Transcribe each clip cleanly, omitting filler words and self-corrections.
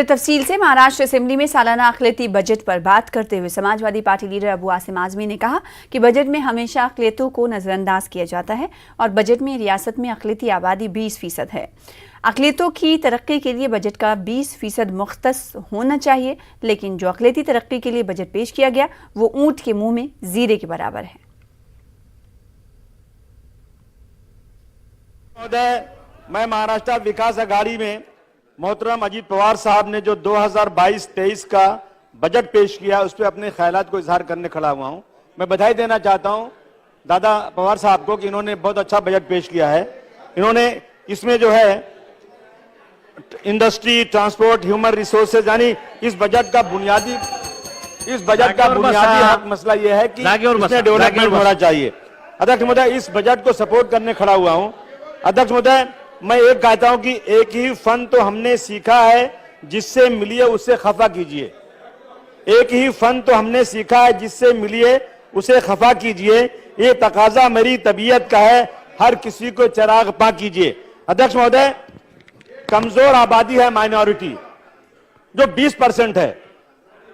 तफसील से महाराष्ट्र असेंबली में सालाना अक़लियती बजट पर बात करते हुए समाजवादी पार्टी लीडर अबू आसिम आज़मी ने कहा कि बजट में हमेशा अक़लियतों को नज़रअंदाज किया जाता है और बजट में रियासत में अक़लियती आबादी 20% है। अक़लियतों की तरक्की के लिए बजट का 20% मुख्तस होना चाहिए, लेकिन जो अक़लियती तरक्की के लिए बजट पेश किया गया वो ऊँट के मुँह में जीरे के बराबर है। मैं महाराष्ट्र विकास आघाड़ी में मोहतरम अजीत पवार साहब ने जो 2022-23 का बजट पेश किया उस पर अपने ख्यालात को इजहार करने खड़ा हुआ हूं। मैं बधाई देना चाहता हूं दादा पवार साहब को कि इन्होंने बहुत अच्छा बजट पेश किया है। इन्होंने इसमें जो है इंडस्ट्री, ट्रांसपोर्ट, ह्यूमन रिसोर्सेज यानी इस बजट का बुनियादी हक मसला यह है कि इसमें डेवलपमेंट होना चाहिए। अध्यक्ष महोदय, इस बजट को सपोर्ट करने खड़ा हुआ हूं। अध्यक्ष महोदय, मैं एक कहता हूं कि एक ही फन तो हमने सीखा है जिससे मिलिए उससे खफा कीजिए। एक ही फन तो हमने सीखा है जिससे मिलिए उसे खफा कीजिए। ये तकाजा मेरी तबीयत का है, हर किसी को चिराग पा कीजिए। अध्यक्ष महोदय, कमजोर आबादी है माइनॉरिटी जो 20% है।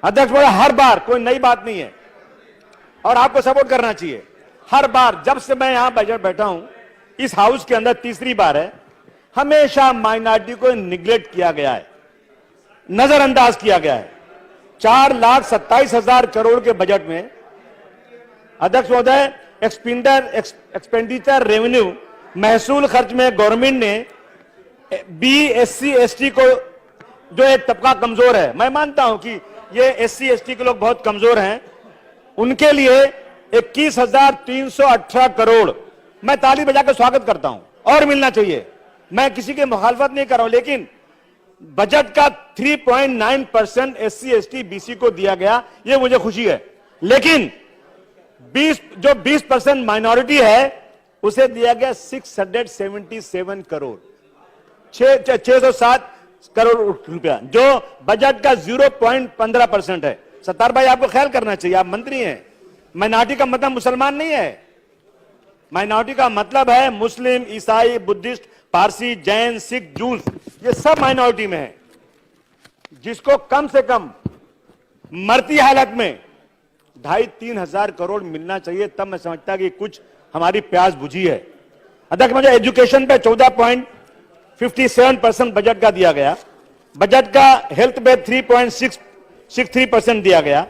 अध्यक्ष महोदय, हर बार कोई नई बात नहीं है और आपको सपोर्ट करना चाहिए। हर बार जब से मैं यहां बजट बैठा हूं, इस हाउस के अंदर तीसरी बार है, हमेशा माइनॉरिटी को निगलेक्ट किया गया है, नजरअंदाज किया गया है। 4,27,000 करोड़ के बजट में अध्यक्ष महोदय एक्सपेंडिचर रेवेन्यू महसूल खर्च में गवर्नमेंट ने BSC ST को, जो एक तबका कमजोर है, मैं मानता हूं कि ये SC ST के लोग बहुत कमजोर हैं, उनके लिए 21,318 करोड़ मैं ताली बजाकर स्वागत करता हूं और मिलना चाहिए। मैं किसी की मुखालफत नहीं कर रहा हूं, लेकिन बजट का 3.9% SC ST BC को दिया गया, ये मुझे खुशी है। लेकिन 20% माइनॉरिटी है उसे दिया गया 677 करोड़, 607 करोड़ रुपया, जो बजट का 0.15% है। सत्तार भाई, आपको ख्याल करना चाहिए, आप मंत्री हैं। माइनॉरिटी का मतलब मुसलमान नहीं है। माइनॉरिटी का मतलब है मुस्लिम, ईसाई, बुद्धिस्ट, पारसी, जैन, सिख, जूस, ये सब माइनॉरिटी में है, जिसको कम से कम मरती हालत में 2,500-3 हजार करोड़ मिलना चाहिए। तब मैं समझता कि कुछ हमारी प्यास बुझी है। अध्यक्ष, मुझे एजुकेशन पे 14.57% बजट का दिया गया। बजट का हेल्थ पे 3.63% दिया गया।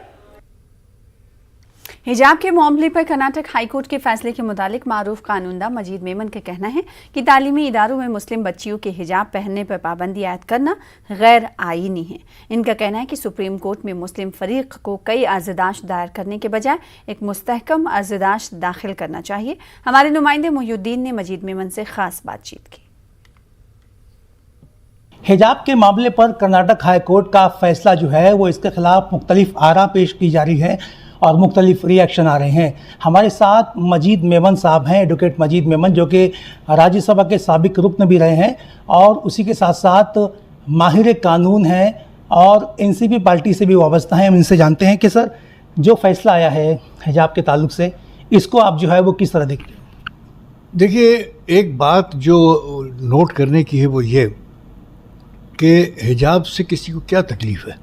हिजाब के मामले पर कर्नाटक हाईकोर्ट के फैसले के मुतालिक मारूफ कानूनदा मजीद मेमन का कहना है कि तालीमी इदारों में मुस्लिम बच्चियों के हिजाब पहनने पर पाबंदी आयद करना गैर आईनी है। इनका कहना है कि सुप्रीम कोर्ट में मुस्लिम फरीक को कई अर्जदाश्त दायर करने के बजाय एक मुस्तहकम अर्जदाश्त दाखिल करना चाहिए। हमारे नुमाइंदे मोहिउद्दीन ने मजीद मेमन से खास बातचीत की। हिजाब के मामले पर कर्नाटक हाईकोर्ट का फैसला जो है वो इसके खिलाफ मुख्तलिफ आरा पेश की जा रही है और मुख्तलिफ रिएक्शन आ रहे हैं। हमारे साथ मजीद मेमन साहब हैं, एडवोकेट मजीद मेमन, जो कि राज्यसभा के साबिक रुकन भी रहे हैं और उसी के साथ साथ माहिर कानून हैं और एनसीपी पार्टी से भी वाबस्ता हैं। हम इनसे जानते हैं कि सर, जो फैसला आया है हिजाब के ताल्लुक से, इसको आप जो है वो किस तरह देखते हैं? देखिए, एक बात जो नोट करने की है वो ये कि हिजाब से किसी को क्या तकलीफ़ है,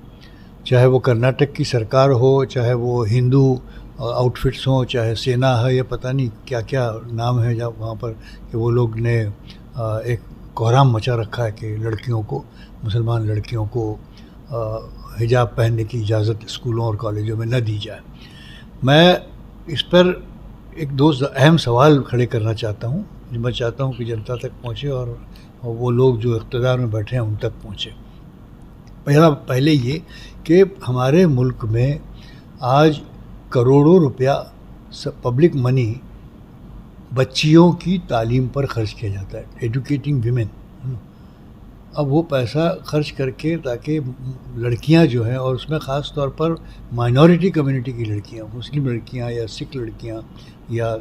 चाहे वो कर्नाटक की सरकार हो, चाहे वो हिंदू आउटफिट्स हों, चाहे सेना है, या पता नहीं क्या क्या नाम है जहाँ वहाँ पर, कि वो लोग ने एक कोहराम मचा रखा है कि लड़कियों को, मुसलमान लड़कियों को हिजाब पहनने की इजाज़त स्कूलों और कॉलेजों में न दी जाए। मैं इस पर एक दो अहम सवाल खड़े करना चाहता हूँ, जो मैं चाहता हूँ कि जनता तक पहुँचे और वो लोग जो इक़्तिदार में बैठे हैं उन तक पहुँचे। पहले ये कि हमारे मुल्क में आज करोड़ों रुपया पब्लिक मनी बच्चियों की तालीम पर खर्च किया जाता है, एजुकेटिंग वीमेन। अब वो पैसा खर्च करके ताकि लड़कियां जो हैं, और उसमें ख़ास तौर पर माइनॉरिटी कम्युनिटी की लड़कियां, मुस्लिम लड़कियां या सिख लड़कियां या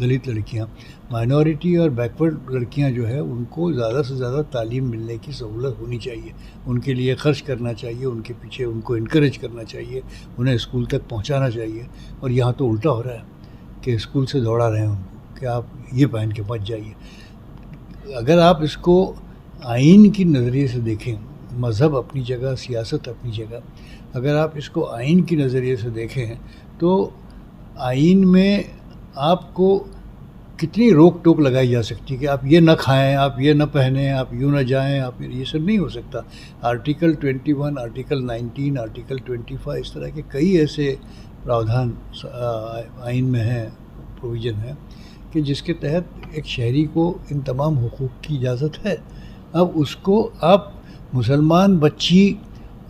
दलित लड़कियां, माइनॉरिटी और बैकवर्ड लड़कियां जो है, उनको ज़्यादा से ज़्यादा तालीम मिलने की सहूलत होनी चाहिए। उनके लिए ख़र्च करना चाहिए, उनके पीछे उनको इनकरेज करना चाहिए, उन्हें स्कूल तक पहुंचाना चाहिए। और यहाँ तो उल्टा हो रहा है कि स्कूल से दौड़ा रहे हैं उनको कि आप ये पहन के मत जाइए। अगर आप इसको आइन की नज़रिए से देखें, मज़हब अपनी जगह, सियासत अपनी जगह। अगर आप इसको आइन की नज़रिए से देखें तो आइन में आपको कितनी रोक टोक लगाई जा सकती है कि आप ये ना खाएं, आप ये ना पहने, आप यूँ ना जाएं, आप ये सब नहीं हो सकता। आर्टिकल 21, आर्टिकल 19, आर्टिकल 25 इस तरह के कई ऐसे प्रावधान आइन में हैं, प्रोविज़न है कि जिसके तहत एक शहरी को इन तमाम हुकूक की इजाज़त है। अब उसको आप मुसलमान बच्ची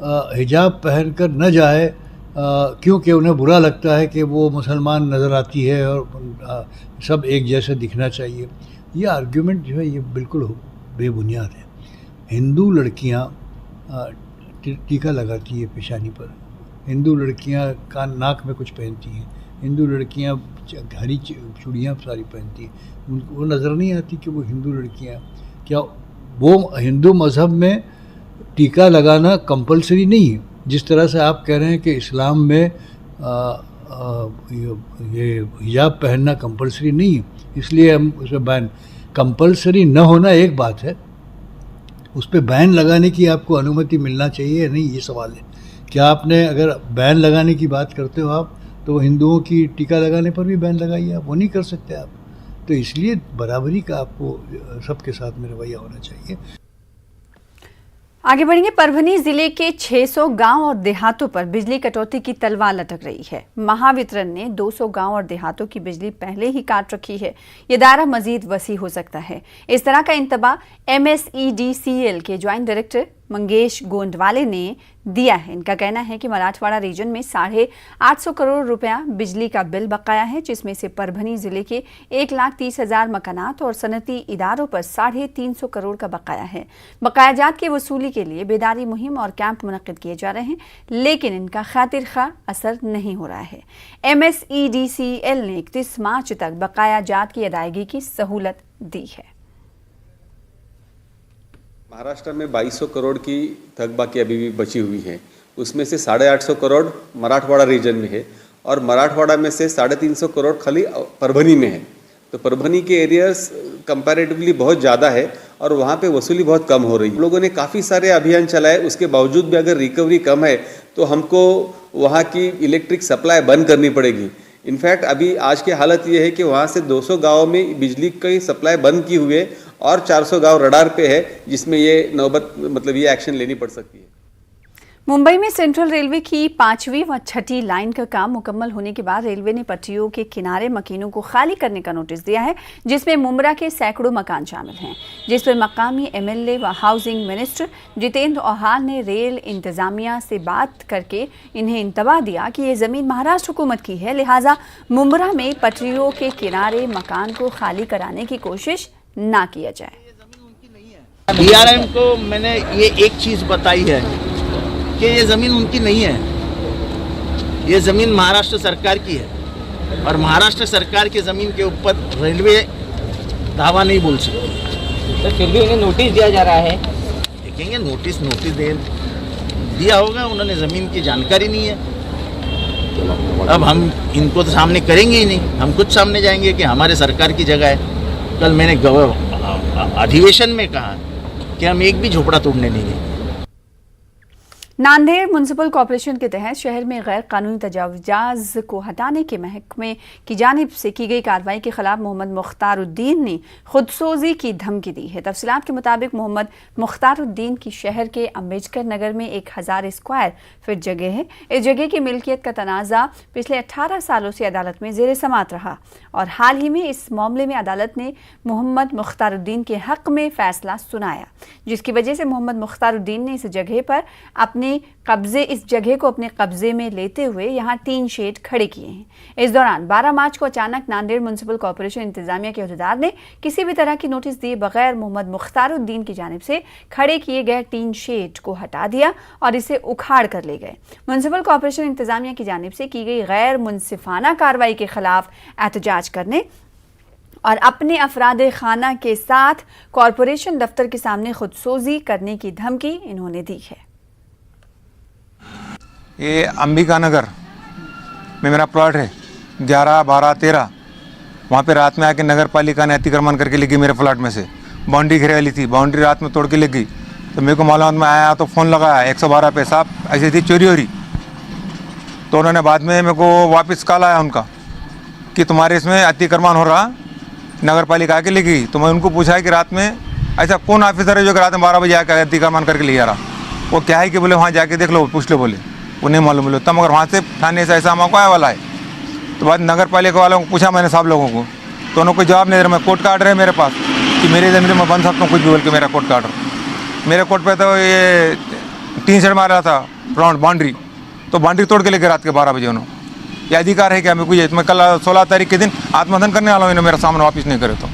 हिजाब पहन कर न जाए क्योंकि उन्हें बुरा लगता है कि वो मुसलमान नज़र आती है और सब एक जैसे दिखना चाहिए, ये आर्ग्यूमेंट जो है ये बिल्कुल बेबुनियाद है। हिंदू लड़कियां टीका लगाती है पेशानी पर, हिंदू लड़कियां कान नाक में कुछ पहनती हैं, हिंदू लड़कियां हरी चूड़ियाँ सारी पहनती हैं, उनको वो नज़र नहीं आती कि वो हिंदू लड़कियां। क्या वो हिंदू मज़हब में टीका लगाना कंपलसरी नहीं है? जिस तरह से आप कह रहे हैं कि इस्लाम में ये हिजाब पहनना कंपलसरी नहीं है, इसलिए हम उस पर बैन, कंपलसरी न होना एक बात है, उस पर बैन लगाने की आपको अनुमति मिलना चाहिए या नहीं, ये सवाल है। क्या आपने अगर बैन लगाने की बात करते हो आप, तो हिंदुओं की टीका लगाने पर भी बैन लगाइए, आप वो नहीं कर सकते आप। तो इसलिए बराबरी का आपको सबके साथ में रवैया होना चाहिए। आगे बढ़ेंगे। परभनी जिले के 600 गांव और देहातों पर बिजली कटौती की तलवार लटक रही है। महावितरण ने 200 गांव और देहातों की बिजली पहले ही काट रखी है। ये दायरा मजीद वसी हो सकता है। इस तरह का इंतबाह MSEDCL के ज्वाइंट डायरेक्टर मंगेश गोंडवाले ने दिया है। इनका कहना है कि मराठवाड़ा रीजन में 850 करोड़ रुपया बिजली का बिल बकाया है, जिसमें से परभनी जिले के 1,30,000 मकानात और सनती इदारों पर 350 करोड़ का बकाया है। बकायाजात की वसूली के लिए बेदारी मुहिम और कैंप मुनक्किद किए जा रहे हैं, लेकिन इनका खातिर खा असर नहीं हो रहा है। MSEDCL ने 31 मार्च तक बकायाजात की अदायगी की सहूलत दी है। महाराष्ट्र में 2200 करोड़ की थकबाकी अभी भी बची हुई है, उसमें से 850 करोड़ मराठवाड़ा रीजन में है और मराठवाड़ा में से 350 करोड़ खाली परभनी में है। तो परभनी के एरियाज कंपैरेटिवली बहुत ज़्यादा है और वहाँ पे वसूली बहुत कम हो रही है। लोगों ने काफ़ी सारे अभियान चलाए, उसके बावजूद भी अगर रिकवरी कम है तो हमको वहाँ की इलेक्ट्रिक सप्लाई बंद करनी पड़ेगी। इनफैक्ट अभी आज की हालत ये है कि वहाँ से 200 गाँव में बिजली की सप्लाई बंद की हुई है और 400 गांव रडार पे है, जिसमें ये नौबत ये एक्शन लेनी पड़ सकती है। मुंबई में सेंट्रल रेलवे की 5वीं व 6ठी लाइन का काम मुकम्मल होने के बाद रेलवे ने पटरियों के किनारे मकीनों को खाली करने का नोटिस दिया है, जिसमें मुमरा के सैकड़ों मकान शामिल हैं, जिस पर मकामी MLA व हाउसिंग मिनिस्टर जितेंद्र औहान ने रेल इंतजामिया से बात करके इन्हें इंतबाह दिया कि ये ज़मीन महाराष्ट्र हुकूमत की है, लिहाजा मुमरा में पटरियों के किनारे मकान को खाली कराने की कोशिश ना किया जाए। DRM को मैंने ये एक चीज़ बताई है कि ये ज़मीन उनकी नहीं है, ये ज़मीन महाराष्ट्र सरकार की है और महाराष्ट्र सरकार की ज़मीन के ऊपर रेलवे दावा नहीं बोल सकती। तो फिर भी उन्हें नोटिस दिया जा रहा है। देखेंगे, नोटिस दिया होगा, उन्होंने ज़मीन की जानकारी नहीं है। अब हम इनको तो सामने करेंगे ही नहीं, हम खुद सामने जाएंगे कि हमारे सरकार की जगह है। कल मैंने अधिवेशन में कहा कि हम एक भी झोपड़ा तोड़ने नहीं देंगे। नांदेड़ म्युनिसिपल कॉर्पोरेशन के तहत शहर में गैर कानूनी तजावुज़ को हटाने के महकमे की जानिब से की गई कार्रवाई के खिलाफ मोहम्मद मुख्तारुद्दीन ने खुदसोजी की धमकी दी है। तफसीलात के मुताबिक मोहम्मद मुख्तारुद्दीन की शहर के अम्बेडकर नगर में 1000 स्क्वायर फीट जगह है। इस जगह की मिल्कियत का तनाज़ा पिछले 18 सालों से अदालत में ज़ेर समात रहा और हाल ही में इस मामले में अदालत ने मोहम्मद मुख्तारुद्दीन के हक़ में फ़ैसला सुनाया, जिसकी वजह से मोहम्मद मुख्तारुद्दीन ने इस जगह को अपने कब्जे में लेते हुए यहाँ 3 शेड खड़े किए हैं। इस दौरान 12 मार्च को अचानक नांदेड़ म्युनिसिपल कॉर्पोरेशन इंतजामिया के अहदेदार ने किसी भी तरह की नोटिस दिए बगैर मोहम्मद मुख्तारुद्दीन की जानिब से खड़े किए गए 3 शेड को हटा दिया और इसे उखाड़ कर ले गए। म्युनिसिपल कॉर्पोरेशन इंतजामिया की जानिब से की गई गैर मुनसिफाना कार्रवाई के खिलाफ एहतजाज करने और अपने अफराद खाना के साथ कॉर्पोरेशन दफ्तर के सामने खुदसोजी करने की धमकी इन्होंने दी है। ये अंबिका नगर में मेरा प्लॉट है 11, 12, 13। वहाँ पे रात में आके नगर पालिका ने अतिक्रमण करके ले गई मेरे प्लॉट में से। बाउंड्री घेरे वाली थी, बाउंड्री रात में तोड़ के ले गई। तो मेरे को मालूम में आया तो फ़ोन लगाया 112 पे, साहब ऐसी थी चोरी हो रही। तो उन्होंने बाद में मेरे को वापस कॉल आया उनका कि तुम्हारे इसमें अतिक्रमण हो रहा, नगर पालिका के लिखी। तो मैं उनको पूछा कि रात में ऐसा कौन ऑफिसर है जो कि रात में 12 बजे आकर अतिक्रमण करके ले जा रहा। वो क्या है कि बोले वहाँ जाके देख लो, पूछ लो, बोले वो नहीं मालूम। बोले तब मगर वहाँ से थाने से ऐसा मौका आया वाला है। तो बाद नगर पालिका वालों को पूछा मैंने सब लोगों को, तो उन्होंने कोई जवाब नहीं दे रहा। मैं कोर्ट का ऑर्डर है मेरे पास कि मेरे ज़मीन में बन सकता हूँ कुछ भी बोल के, मेरा कोर्ट का ऑर्डर। मेरे कोर्ट पे तो ये 3 सेट मार रहा था राउंड बाउंड्री, तो बाउंड्री तोड़ के लेके रात के 12 बजे उन्होंने। ये अधिकार है क्या मेरे को? ये मैं कल 16 तारीख के दिन आत्मदहन करने वाला हूँ, इन्होंने मेरा सामान वापस नहीं करे तो।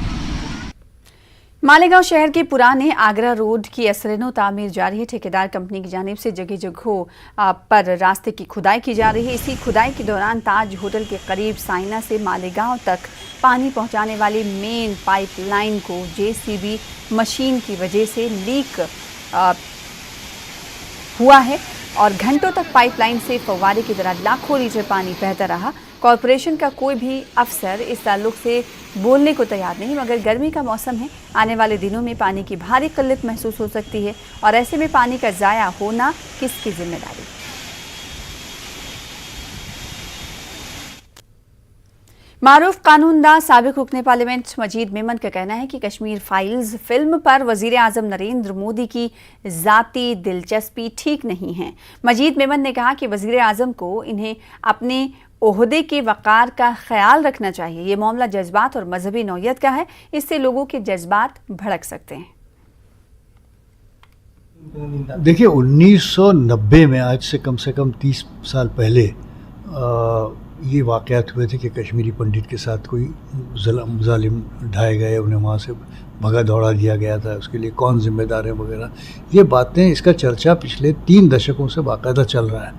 मालेगांव शहर के पुराने आगरा रोड की असरनो तामीर जारी है। ठेकेदार कंपनी की जानिब से जगह जगहों पर रास्ते की खुदाई की जा रही है। इसी खुदाई के दौरान ताज होटल के करीब साइना से मालेगांव तक पानी पहुंचाने वाली मेन पाइपलाइन को जेसीबी मशीन की वजह से लीक हुआ है और घंटों तक पाइपलाइन से फव्वारे की तरह लाखों लीटर पानी बहता रहा। कॉरपोरेशन का कोई भी अफसर इस ताल्लुक से बोलने को तैयार नहीं, मगर गर्मी का मौसम है, आने वाले दिनों में पानी की भारी किल्लत महसूस हो सकती है और ऐसे में पानी का ज़ाया होना किसकी जिम्मेदारी? मारूफ कानूनदा साबिक रुकने पार्लियामेंट मजीद मेमन का कहना है कि कश्मीर फाइल्स फिल्म पर वजीर आजम नरेंद्र मोदी की ज़ाती दिलचस्पी ठीक नहीं है। मजीद मेमन ने कहा कि वजीर आजम को इन्हें अपने ओहदे के वक़ार का ख्याल रखना चाहिए। ये मामला जज्बात और मजहबी नौयत का है, इससे लोगों के जज्बात भड़क सकते हैं। देखिए 1990 में, आज से कम 30 साल पहले ये वाक़यात हुए थे कि कश्मीरी पंडित के साथ कोई जालिम ढाए गए, उन्हें वहाँ से भगा दौड़ा दिया गया था, उसके लिए कौन जिम्मेदार है वगैरह। ये बातें, इसका चर्चा पिछले 3 दशकों से बाकायदा चल रहा है।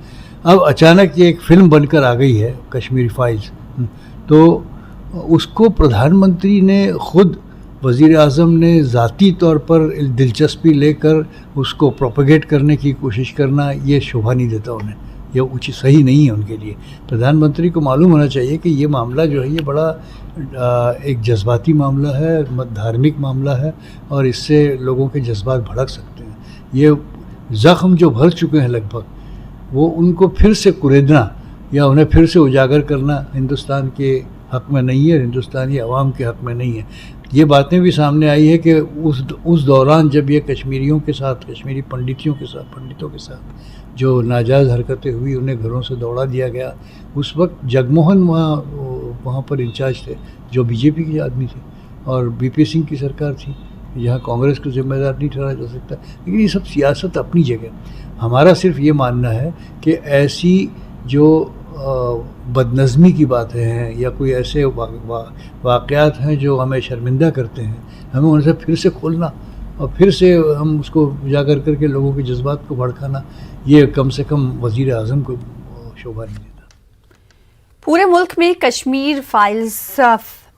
अब अचानक ये एक फ़िल्म बनकर आ गई है कश्मीरी फाइल्स, तो उसको प्रधानमंत्री ने खुद, वज़ीर आज़म ने ज़ाती तौर पर दिलचस्पी लेकर उसको प्रोपेगेट करने की कोशिश करना, ये शोभा नहीं देता उन्हें, यह उचित सही नहीं है उनके लिए। प्रधानमंत्री को मालूम होना चाहिए कि ये मामला जो है ये बड़ा एक जज्बाती मामला है, धार्मिक मामला है और इससे लोगों के जज्बात भड़क सकते हैं। ये ज़ख्म जो भर चुके हैं लगभग, वो उनको फिर से कुरेदना या उन्हें फिर से उजागर करना हिंदुस्तान के हक़ में नहीं है, हिंदुस्तानी अवाम के हक़ में नहीं है। ये बातें भी सामने आई है कि उस दौरान जब ये कश्मीरियों के साथ, कश्मीरी पंडितों के साथ जो नाजायज़ हरकतें हुई, उन्हें घरों से दौड़ा दिया गया, उस वक्त जगमोहन वहाँ पर इंचार्ज थे, जो बीजेपी के आदमी थे, और बीपी सिंह की सरकार थी, यहाँ कांग्रेस को जिम्मेदार नहीं ठहराया जा सकता। लेकिन ये सब सियासत अपनी जगह। हमारा सिर्फ ये मानना है कि ऐसी जो बदनज़मी की बातें हैं या कोई ऐसे वाक़यात हैं जो हमें शर्मिंदा करते हैं, हमें उनसे फिर से खोलना और फिर से हम उसको उजागर करके लोगों के जज्बात को भड़काना, ये कम से कम वज़ीर आज़म को शोभा नहीं देता। पूरे मुल्क में कश्मीर फाइल्स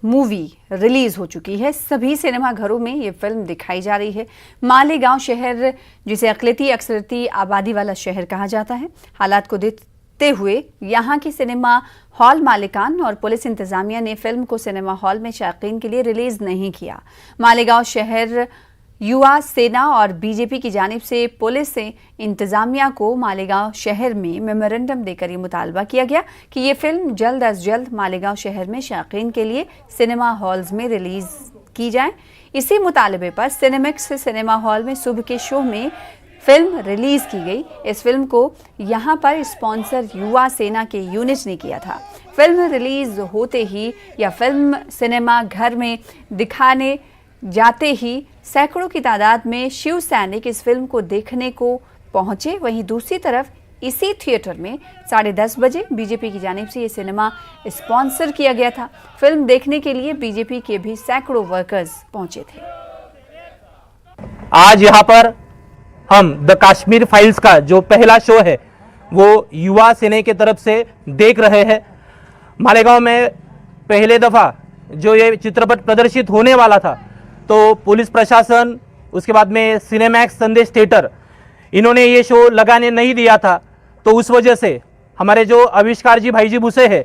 मूवी रिलीज हो चुकी है। सभी सिनेमा घरों में ये फिल्म दिखाई जा रही है। मालेगांव शहर, जिसे अक़लियती अक्सरती आबादी वाला शहर कहा जाता है, हालात को देखते हुए यहाँ के सिनेमा हॉल मालिकान और पुलिस इंतजामिया ने फिल्म को सिनेमा हॉल में शायकीन के लिए रिलीज नहीं किया। मालेगांव शहर युवा सेना और बीजेपी की जानिब से पुलिस से इंतजामिया को मालेगांव शहर में मेमोरेंडम देकर ये मुतालबा किया गया कि ये फिल्म जल्द अज जल्द मालेगांव शहर में शायकीन के लिए सिनेमा हॉल्स में रिलीज़ की जाए। इसी मुतालबे पर सिनेमैक्स सिनेमा हॉल में सुबह के शो में फिल्म रिलीज़ की गई। इस फिल्म को यहाँ पर स्पॉन्सर युवा सेना के यूनिट ने किया था। फिल्म रिलीज़ होते ही या फिल्म सिनेमा घर में दिखाने जाते ही सैकड़ों की तादाद में शिव सैनिक इस फिल्म को देखने को पहुंचे। वहीं दूसरी तरफ इसी थिएटर में 10:30 बजे बीजेपी की जानिब से ये सिनेमा स्पॉन्सर किया गया था। फिल्म देखने के लिए बीजेपी के भी सैकड़ों वर्कर्स पहुंचे थे। आज यहाँ पर हम द कश्मीर फाइल्स का जो पहला शो है वो युवा सेना की तरफ से देख रहे हैं। मालेगांव में पहले दफ़ा जो ये चित्रपट प्रदर्शित होने वाला था, तो पुलिस प्रशासन, उसके बाद में सिनेमैक्स संदेश थिएटर, इन्होंने ये शो लगाने नहीं दिया था। तो उस वजह से हमारे जो आविष्कार जी भाई जी भूसे हैं,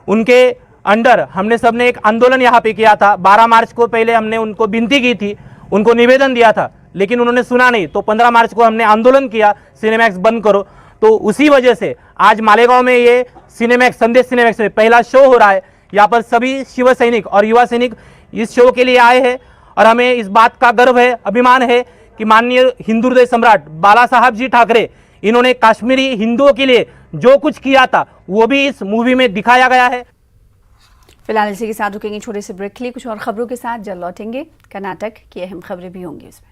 उनके अंडर हमने सबने एक आंदोलन यहाँ पे किया था। 12 मार्च को पहले हमने उनको विनती की थी, उनको निवेदन दिया था लेकिन उन्होंने सुना नहीं। तो 15 मार्च को हमने आंदोलन किया सिनेमैक्स बंद करो। तो उसी वजह से आज मालेगांव में ये सिनेमैक्स, संदेश सिनेमैक्स में पहला शो हो रहा है। यहाँ पर सभी शिव सैनिक और युवा सैनिक इस शो के लिए आए हैं और हमें इस बात का गर्व है, अभिमान है कि माननीय हिंदू हृदय सम्राट बाला साहब जी ठाकरे, इन्होंने कश्मीरी हिंदुओं के लिए जो कुछ किया था वो भी इस मूवी में दिखाया गया है। फिलहाल इसी के साथ रुकेंगे छोटे से ब्रेक के लिए। कुछ और खबरों के साथ जल्द लौटेंगे। कर्नाटक की अहम खबरें भी होंगी इसमें।